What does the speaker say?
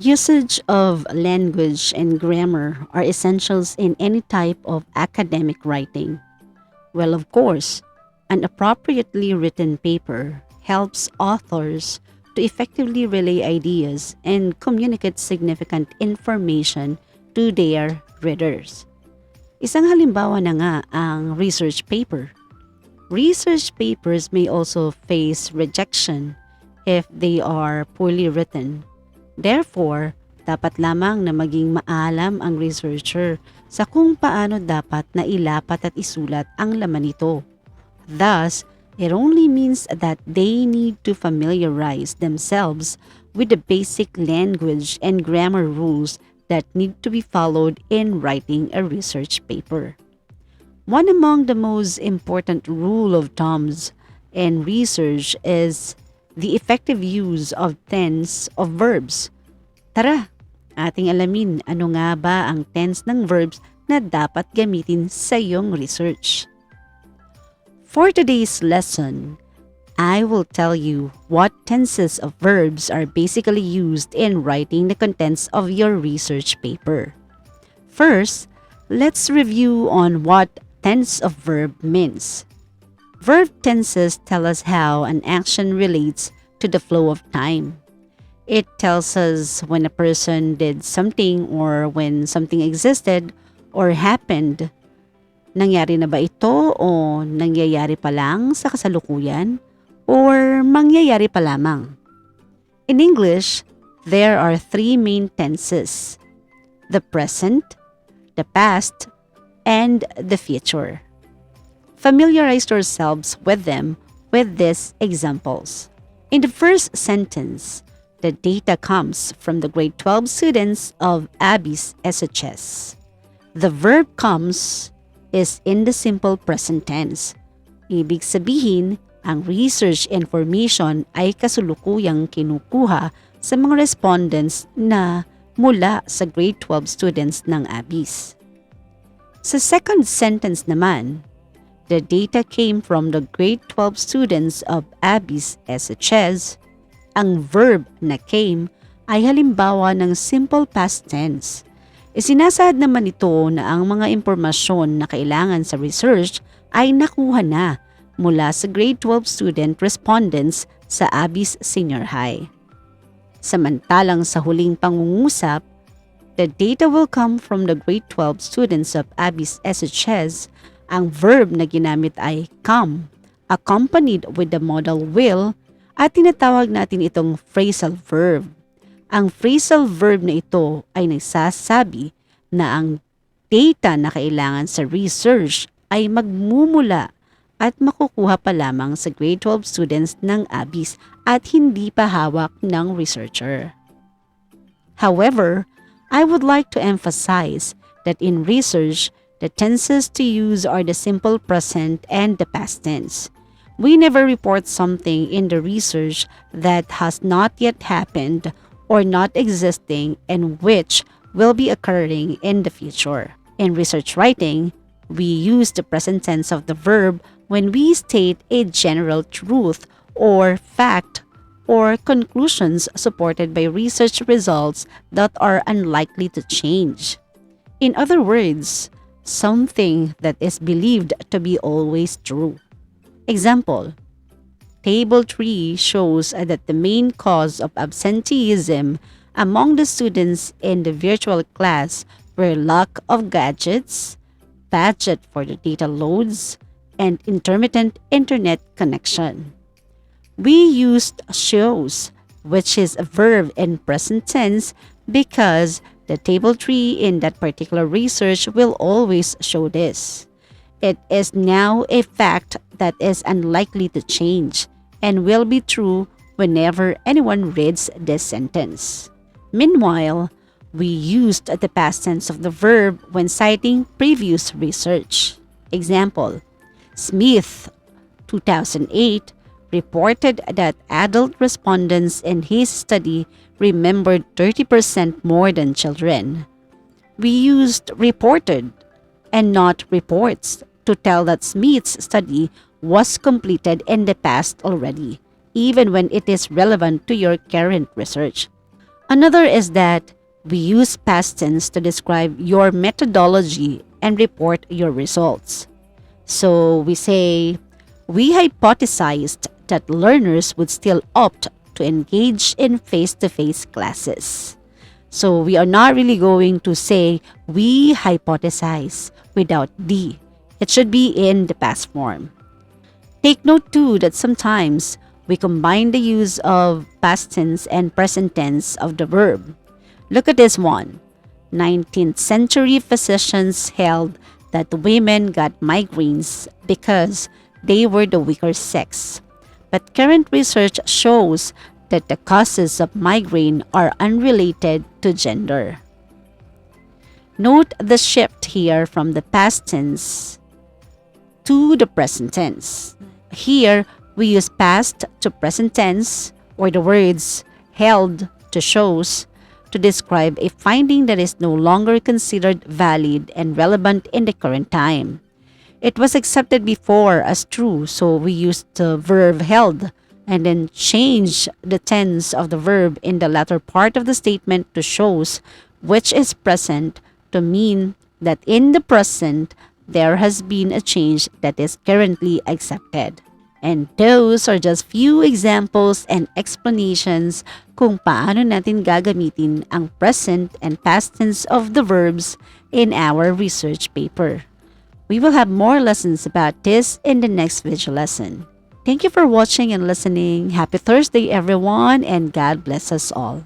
Usage of language and grammar are essentials in any type of academic writing. Well, of course, an appropriately written paper helps authors to effectively relay ideas and communicate significant information to their readers. Isang halimbawa na nga ang research paper. Research papers may also face rejection if they are poorly written. Therefore, dapat lamang na maging maalam ang researcher sa kung paano dapat na ilapat at isulat ang laman nito. Thus, it only means that they need to familiarize themselves with the basic language and grammar rules that need to be followed in writing a research paper. One among the most important rule of thumbs in research is the effective use of tense of verbs. Tara, ating alamin ano nga ba ang tense ng verbs na dapat gamitin sa iyong research. For today's lesson, I will tell you what tenses of verbs are basically used in writing the contents of your research paper. First, let's review on what tense of verb means. Verb tenses tell us how an action relates to the flow of time. It tells us when a person did something or when something existed or happened. Nangyari na ba ito o nangyayari pa lang sa kasalukuyan or mangyayari pa lamang? In English, there are three main tenses: the present, the past, and the future. Familiarize yourselves with them with these examples. In the first sentence, the data comes from the grade 12 students of Abby's SHS. The verb comes is in the simple present tense. Ibig sabihin, ang research information ay kasulukuyang kinukuha sa mga respondents na mula sa grade 12 students ng Abby's. Sa second sentence naman, the data came from the grade 12 students of Abby's SHS. Ang verb na came ay halimbawa ng simple past tense. Isinasaad naman ito na ang mga impormasyon na kailangan sa research ay nakuha na mula sa grade 12 student respondents sa Abby's Senior High. Samantalang sa huling pangungusap, the data will come from the grade 12 students of Abby's SHS. Ang verb na ginamit ay come, accompanied with the modal will, at tinatawag natin itong phrasal verb. Ang phrasal verb na ito ay nagsasabi na ang data na kailangan sa research ay magmumula at makukuha pa lamang sa grade 12 students ng Abby's at hindi pa hawak ng researcher. However, I would like to emphasize that in research, the tenses to use are the simple present and the past tense. We never report something in the research that has not yet happened or not existing and which will be occurring in the future. In research writing, we use the present tense of the verb when we state a general truth or fact or conclusions supported by research results that are unlikely to change. In other words, something that is believed to be always true. Example, Table 3 shows that the main cause of absenteeism among the students in the virtual class were lack of gadgets, budget for the data loads, and intermittent internet connection. We used shows, which is a verb in present tense, because the Table 3 in that particular research will always show this. It is now a fact that is unlikely to change and will be true whenever anyone reads this sentence. Meanwhile, we used the past tense of the verb when citing previous research. Example, Smith, 2008, reported that adult respondents in his study remembered 30% more than children. We used reported and not reports to tell that Smith's study was completed in the past already, even when it is relevant to your current research. Another is that we use past tense to describe your methodology and report your results. So we say, we hypothesized that learners would still opt to engage in face-to-face classes. So we are not really going to say we hypothesize without the. It should be in the past form. Take note too that sometimes we combine the use of past tense and present tense of the verb. Look at this one. 19th century physicians held that women got migraines because they were the weaker sex. But current research shows that the causes of migraine are unrelated to gender. Note the shift here from the past tense to the present tense. Here, we use past to present tense or the words held to shows to describe a finding that is no longer considered valid and relevant in the current time. It was accepted before as true, so we used the verb held and then change the tense of the verb in the latter part of the statement to shows, which is present, to mean that in the present there has been a change that is currently accepted. And those are just few examples and explanations kung paano natin gagamitin ang present and past tense of the verbs in our research paper. We will have more lessons about this in the next video lesson. Thank you for watching and listening. Happy Thursday, everyone, and God bless us all.